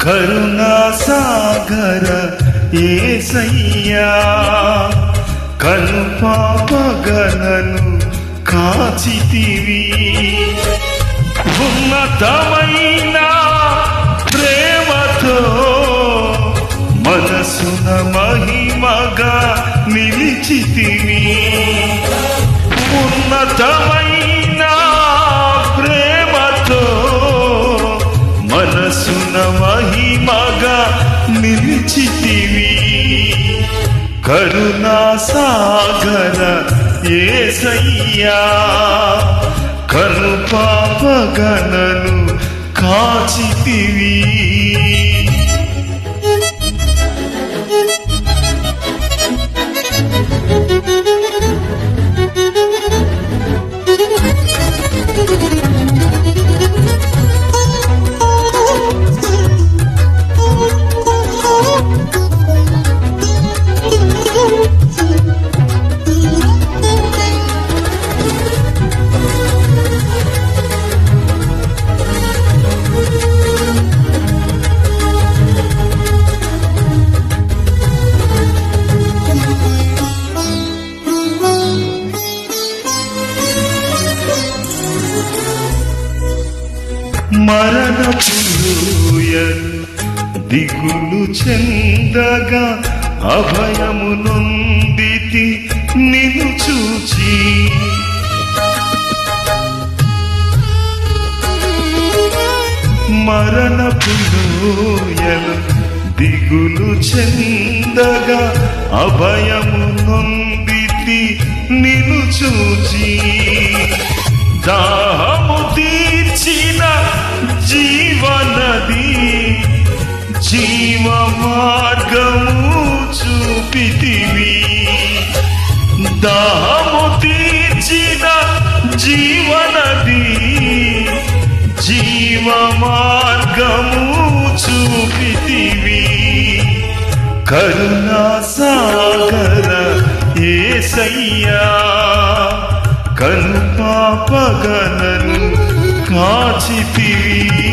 కరుణా సాగర యేసయ్యా కనుపాపగనను కాచితివి ఉన్నతమైన ప్రేమతో మనసున మహిమగా నిలిచితివి ఉన్నతమైన ప్రేమతో మనసున మహిమగా నిలిచితివి కరుణా సాగర యేసయ్యా కనుపాపగనను కాచితివి మరణపుయలు దిగులు చెందగా అభయము నొందితి నిన్ను చూచి మరణపుయలు దిగులు చెందగా అభయము నొందితి నిన్ను చూచి దాహము తీర్చిన జీవనది జీవ మార్గము చూపితివి దాహము తీర్చిన జీవనది జీవ మార్గము చూపితివి కరుణా సాగర యేసయ్యా కనుపాపగనను కాచితివి